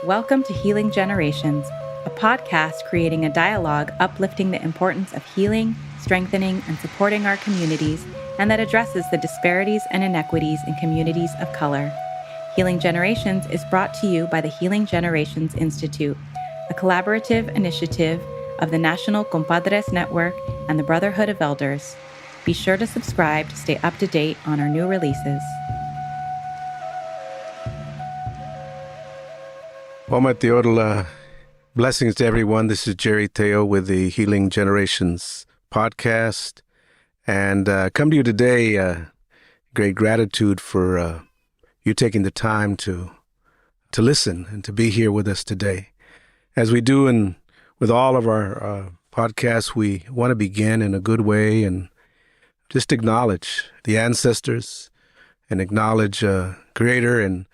Welcome to Healing Generations, a podcast creating a dialogue uplifting the importance of healing, strengthening, and supporting our communities, and that addresses the disparities and inequities in communities of color. Healing Generations is brought to you by the Healing Generations Institute, a collaborative initiative of the National Compadres Network and the Brotherhood of Elders. Be sure to subscribe to stay up to date on our new releases. Blessings to everyone. This is Jerry Tello with the Healing Generations podcast, and come to you today. Great gratitude for you taking the time to listen and to be here with us today. As we do with all of our podcasts, we want to begin in a good way and just acknowledge the ancestors and acknowledge Creator and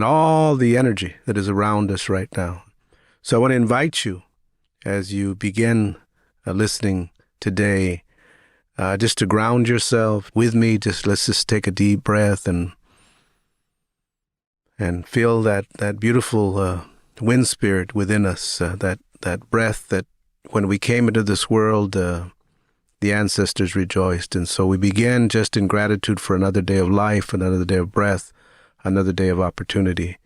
all the energy that is around us right now. So I want to invite you, as you begin listening today, just to ground yourself with me. Let's just take a deep breath and feel that beautiful wind spirit within us, that breath that when we came into this world, the ancestors rejoiced. And so we begin just in gratitude for another day of life, another day of breath, another day of opportunity.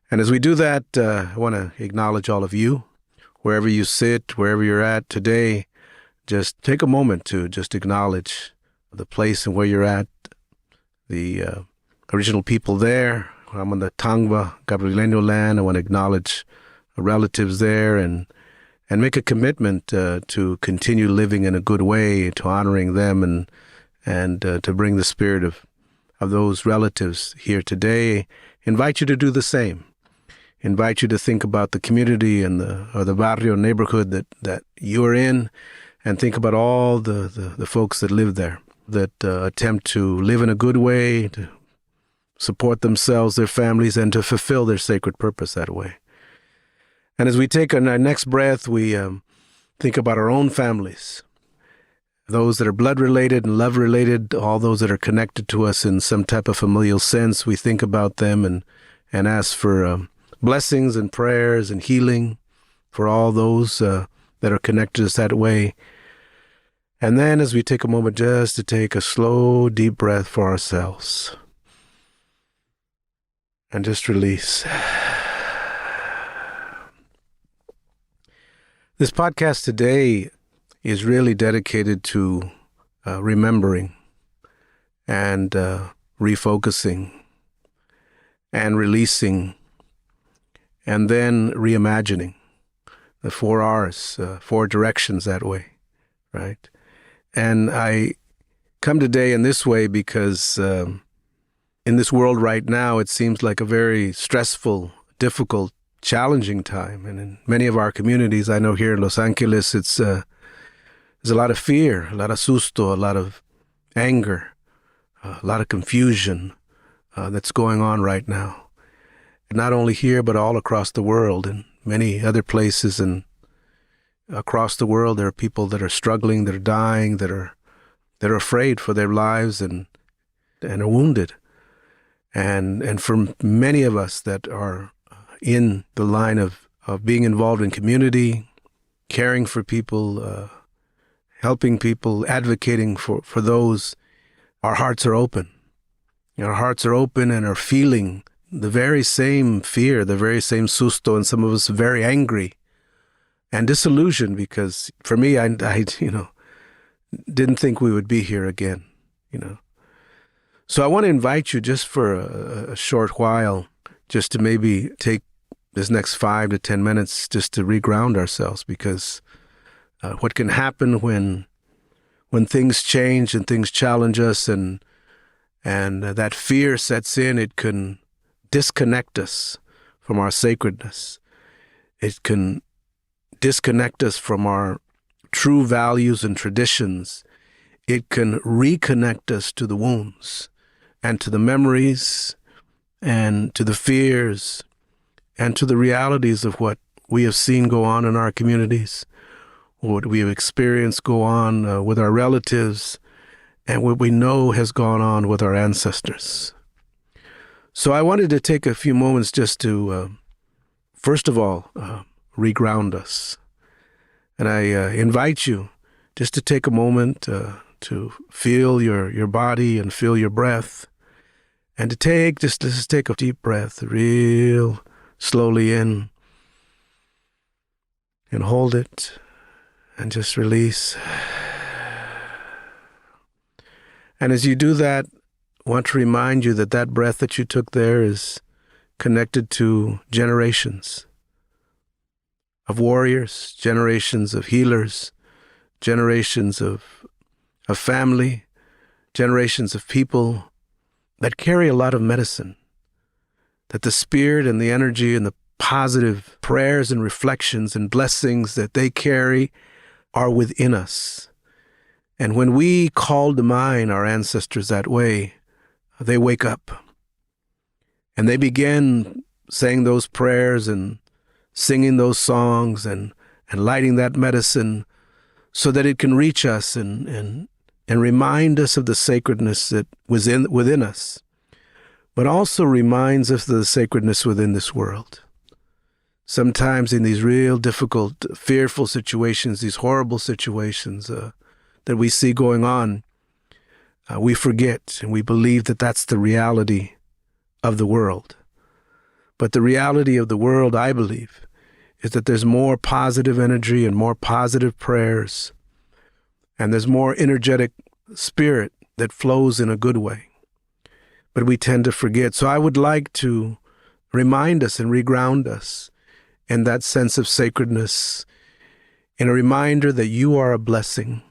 And as we do that, I want to acknowledge all of you, wherever you sit, wherever you're at today. Just take a moment to just acknowledge the place and where you're at, the original people there. I'm on the Tangva Gabrielino land. I want to acknowledge relatives there and make a commitment to continue living in a good way, to honoring them and to bring the spirit of those relatives here today. Invite you to do the same. Invite you to think about the community and the barrio neighborhood that you're in, and think about all the folks that live there, that attempt to live in a good way, to support themselves, their families, and to fulfill their sacred purpose that way. And as we take our next breath, we think about our own families, those that are blood-related and love-related, all those that are connected to us in some type of familial sense. We think about them and ask for blessings and prayers and healing for all those that are connected to us that way. And then as we take a moment just to take a slow, deep breath for ourselves and just release. This podcast today is really dedicated to remembering and refocusing and releasing and then reimagining. The 4 R's, 4 directions that way, right? And I come today in this way because in this world right now, it seems like a very stressful, difficult, challenging time. And in many of our communities, I know here in Los Angeles, there's a lot of fear, a lot of susto, a lot of anger, a lot of confusion that's going on right now. Not only here, but all across the world and many other places. And across the world, there are people that are struggling, that are dying, that are afraid for their lives and are wounded. And for many of us that are in the line of being involved in community, caring for people, helping people, advocating for those, our hearts are open. Our hearts are open and are feeling the very same fear, the very same susto, and some of us very angry and disillusioned because for me, I didn't think we would be here again, So I want to invite you just for a short while, just to maybe take this next 5 to 10 minutes just to reground ourselves, because what can happen when things change and things challenge us and that fear sets in, it can disconnect us from our sacredness. It can disconnect us from our true values and traditions. It can reconnect us to the wounds and to the memories and to the fears and to the realities of what we have seen go on in our communities, what we have experienced go on with our relatives, and what we know has gone on with our ancestors. So I wanted to take a few moments just to first of all, reground us. And I invite you just to take a moment to feel your body and feel your breath. And to let's take a deep breath, real slowly in, and hold it, and just release. And as you do that, I want to remind you that that breath that you took there is connected to generations of warriors, generations of healers, generations of family, generations of people that carry a lot of medicine, that the spirit and the energy and the positive prayers and reflections and blessings that they carry are within us. And when we call to mind our ancestors that way, they wake up and they begin saying those prayers and singing those songs and lighting that medicine so that it can reach us and remind us of the sacredness that was within us, but also reminds us of the sacredness within this world. Sometimes in these real difficult, fearful situations, these horrible situations that we see going on, we forget and we believe that that's the reality of the world. But the reality of the world, I believe, is that there's more positive energy and more positive prayers, and there's more energetic spirit that flows in a good way. But we tend to forget. So I would like to remind us and reground us in that sense of sacredness, in a reminder that you are a blessing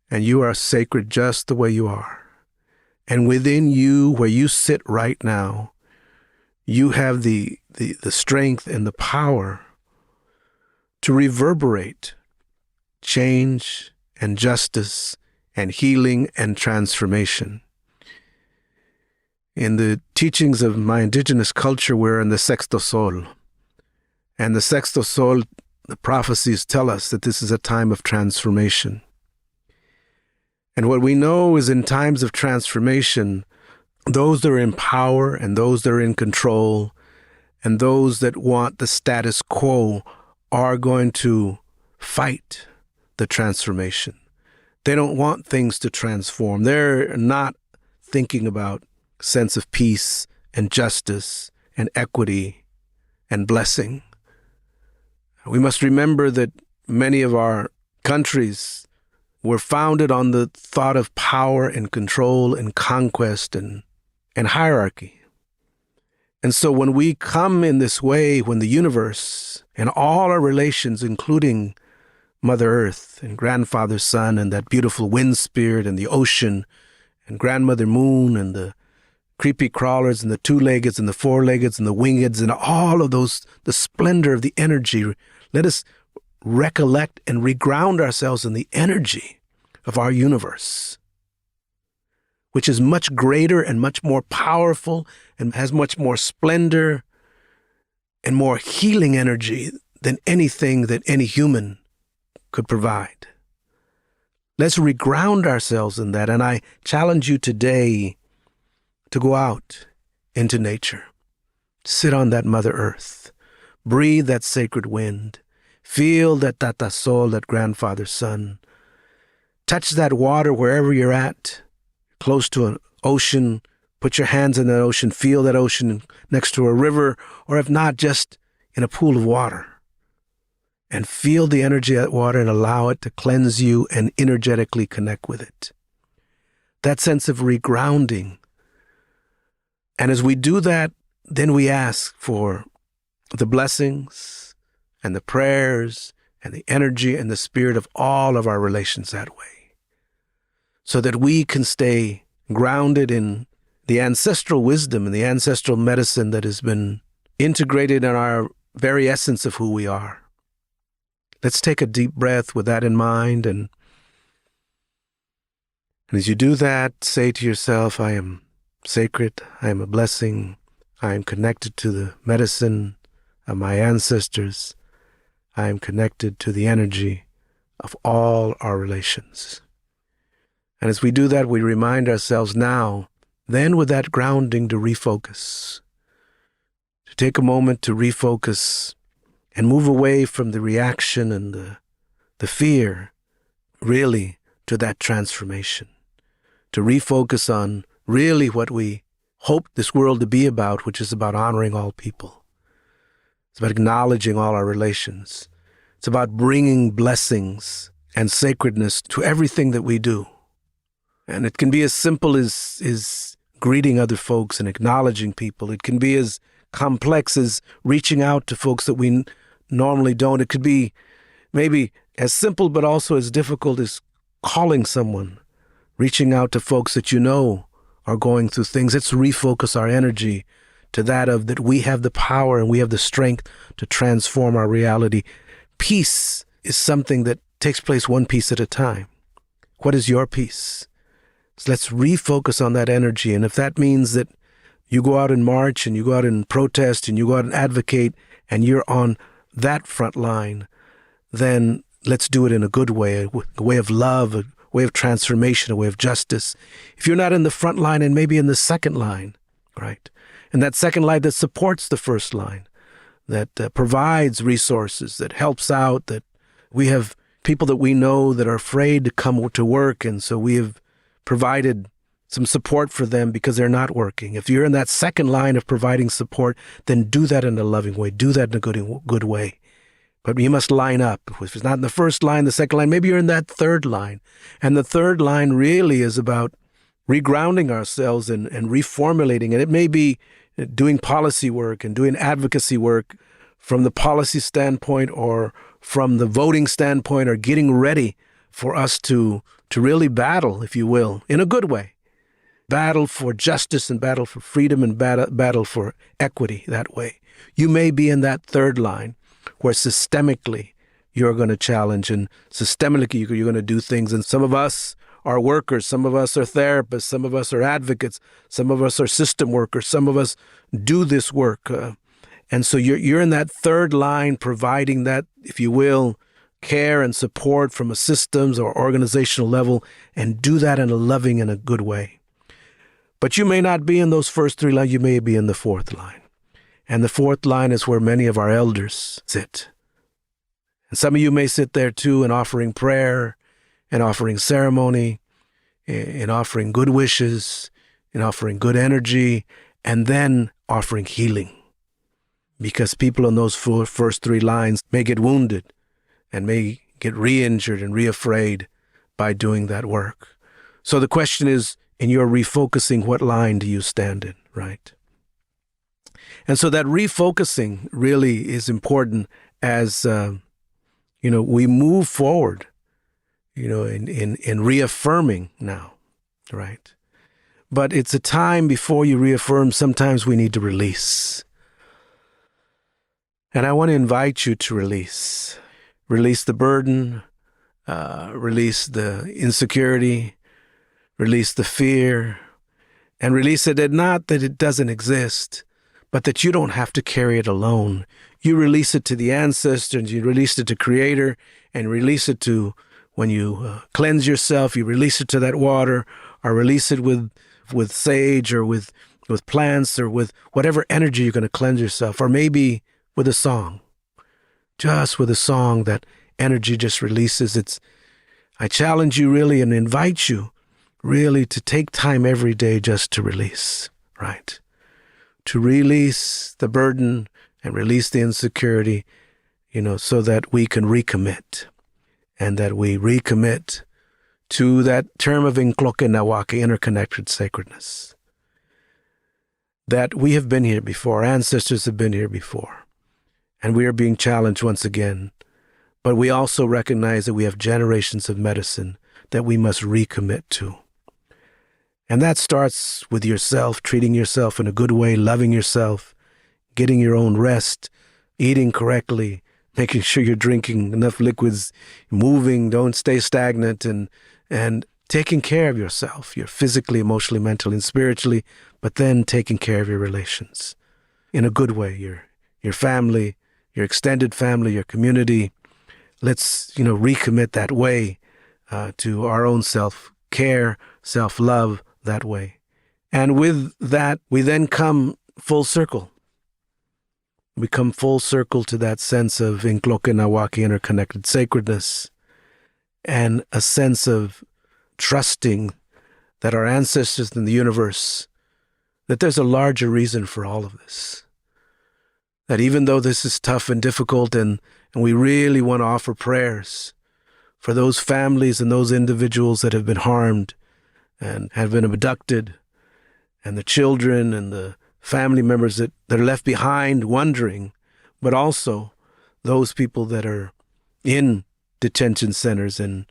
and you are sacred just the way you are. And within you, where you sit right now, you have the strength and the power to reverberate change and justice and healing and transformation. In the teachings of my indigenous culture, we're in the Sexto Sol. And the Sexto Sol, the prophecies tell us that this is a time of transformation. And what we know is in times of transformation, those that are in power and those that are in control and those that want the status quo are going to fight the transformation. They don't want things to transform. They're not thinking about sense of peace and justice and equity and blessing. We must remember that many of our countries were founded on the thought of power and control and conquest and hierarchy. And so when we come in this way, when the universe and all our relations, including Mother Earth and Grandfather Sun and that beautiful wind spirit and the ocean and Grandmother Moon and the creepy crawlers and the two-leggeds and the four-leggeds and the wingeds and all of those, the splendor of the energy, let us recollect and reground ourselves in the energy of our universe, which is much greater and much more powerful and has much more splendor and more healing energy than anything that any human could provide. Let's reground ourselves in that. And I challenge you today to go out into nature, sit on that Mother Earth, breathe that sacred wind, feel that Tata Sol, that Grandfather Sun, touch that water wherever you're at, close to an ocean, put your hands in that ocean, feel that ocean next to a river, or if not, just in a pool of water. And feel the energy of that water and allow it to cleanse you and energetically connect with it. That sense of regrounding. And as we do that, then we ask for the blessings and the prayers and the energy and the spirit of all of our relations that way, so that we can stay grounded in the ancestral wisdom and the ancestral medicine that has been integrated in our very essence of who we are. Let's take a deep breath with that in mind. And as you do that, say to yourself, I am sacred, I am a blessing, I am connected to the medicine of my ancestors, I am connected to the energy of all our relations. And as we do that, we remind ourselves now, then with that grounding, to refocus. to take a moment to refocus and move away from the reaction and the fear, really, to that transformation, to refocus on really what we hope this world to be about, which is about honoring all people. It's about acknowledging all our relations. It's about bringing blessings and sacredness to everything that we do. And it can be as simple as greeting other folks and acknowledging people. It can be as complex as reaching out to folks that we normally don't. It could be maybe as simple but also as difficult as calling someone, reaching out to folks that you know are going through things. Let's refocus our energy to that of that we have the power and we have the strength to transform our reality. Peace is something that takes place one piece at a time. What is your peace? So let's refocus on that energy. And if that means that you go out and march and you go out and protest and you go out and advocate and you're on that front line, then let's do it in a good way, a way of love, a way of transformation, a way of justice. If you're not in the front line and maybe in the second line, right? And that second line that supports the first line, that provides resources, that helps out, that we have people that we know that are afraid to come to work, and so we have provided some support for them because they're not working. If you're in that second line of providing support, then do that in a loving way. Do that in a good way. But you must line up. If it's not in the first line, the second line, maybe you're in that third line. And the third line really is about regrounding ourselves and reformulating. And it may be doing policy work and doing advocacy work from the policy standpoint or from the voting standpoint, or getting ready for us to really battle, if you will, in a good way. Battle for justice and battle for freedom and battle for equity that way. You may be in that third line where systemically you're going to challenge and systemically you're going to do things. And some of us are workers, some of us are therapists, some of us are advocates, some of us are system workers, some of us do this work. And so you're in that third line providing that, if you will, care and support from a systems or organizational level, and do that in a loving and a good way. But you may not be in those first three lines, you may be in the fourth line. And the fourth line is where many of our elders sit. And some of you may sit there too, in offering prayer, and offering ceremony, in offering good wishes, in offering good energy, and then offering healing. Because people in those first three lines may get wounded and may get re-injured and re-afraid by doing that work. So the question is, in your refocusing, what line do you stand in, right? And so that refocusing really is important as, we move forward, in reaffirming now, right? But it's a time before you reaffirm, sometimes we need to release. And I want to invite you to release. Release the burden, release the insecurity, release the fear, and release it, not that it doesn't exist, but that you don't have to carry it alone. You release it to the ancestors, you release it to Creator, and release it to, when you cleanse yourself, you release it to that water, or release it with sage, or with plants, or with whatever energy you're going to cleanse yourself, or maybe with a song. Just with a song, that energy just releases. I challenge you really and invite you really to take time every day just to release, right? To release the burden and release the insecurity, so that we can recommit, and that we recommit to that term of Inkloke Nawake, interconnected sacredness. That we have been here before, our ancestors have been here before, and we are being challenged once again. But we also recognize that we have generations of medicine that we must recommit to. And that starts with yourself, treating yourself in a good way, loving yourself, getting your own rest, eating correctly, making sure you're drinking enough liquids, moving, don't stay stagnant, and taking care of yourself. You're physically, emotionally, mentally, and spiritually, but then taking care of your relations in a good way. Your family, your extended family, your community. Let's, recommit that way to our own self-care, self-love that way. And with that, we then come full circle. We come full circle to that sense of Inkloke Nawaki, interconnected sacredness, and a sense of trusting that our ancestors in the universe, that there's a larger reason for all of this. That even though this is tough and difficult, and we really want to offer prayers for those families and those individuals that have been harmed and have been abducted, and the children and the family members that are left behind wondering, but also those people that are in detention centers and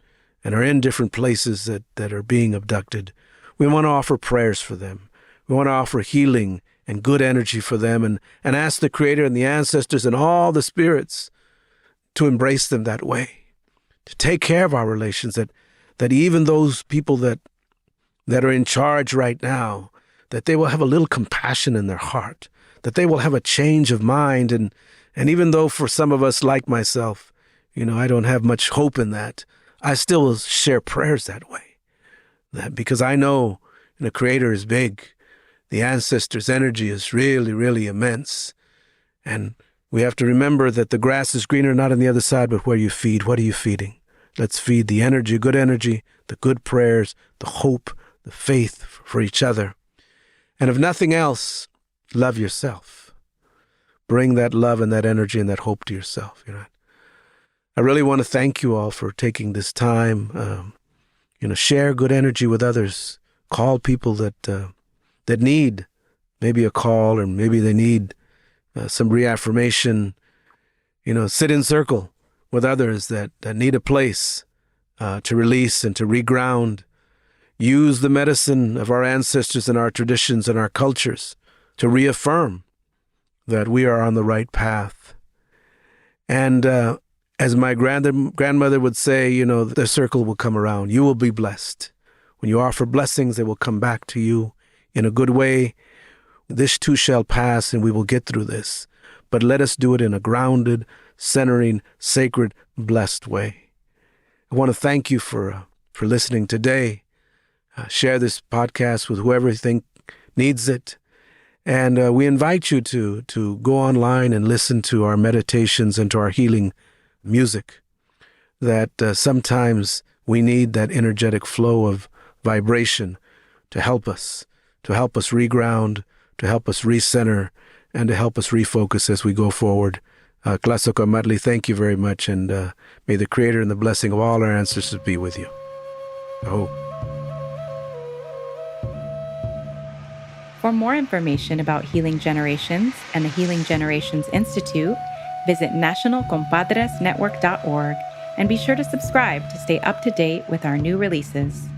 are in different places that are being abducted. We want to offer prayers for them. We want to offer healing and good energy for them, and ask the Creator and the ancestors and all the spirits to embrace them that way, to take care of our relations, that even those people that are in charge right now, that they will have a little compassion in their heart, that they will have a change of mind. And even though for some of us, like myself, I don't have much hope in that, I still will share prayers that way. That because I know the Creator is big. The ancestors' energy is really, really immense. And we have to remember that the grass is greener not on the other side, but where you feed. What are you feeding? Let's feed the energy, the good prayers, the hope, the faith for each other. And if nothing else, love yourself. Bring that love and that energy and that hope to yourself. I really want to thank you all for taking this time. Share good energy with others. Call people that need maybe a call, or maybe they need some reaffirmation. Sit in circle with others that need a place to release and to reground. Use the medicine of our ancestors and our traditions and our cultures to reaffirm that we are on the right path. And as my grandmother would say, the circle will come around. You will be blessed. When you offer blessings, they will come back to you in a good way. This too shall pass, and we will get through this. But let us do it in a grounded, centering, sacred, blessed way. I want to thank you for listening today. Share this podcast with whoever you think needs it. And we invite you to go online and listen to our meditations and to our healing music. That sometimes we need that energetic flow of vibration to help us reground, to help us recenter, and to help us refocus as we go forward. Klasoko Matli, thank you very much, and may the Creator and the blessing of all our ancestors be with you. I hope. For more information about Healing Generations and the Healing Generations Institute, visit nationalcompadresnetwork.org and be sure to subscribe to stay up to date with our new releases.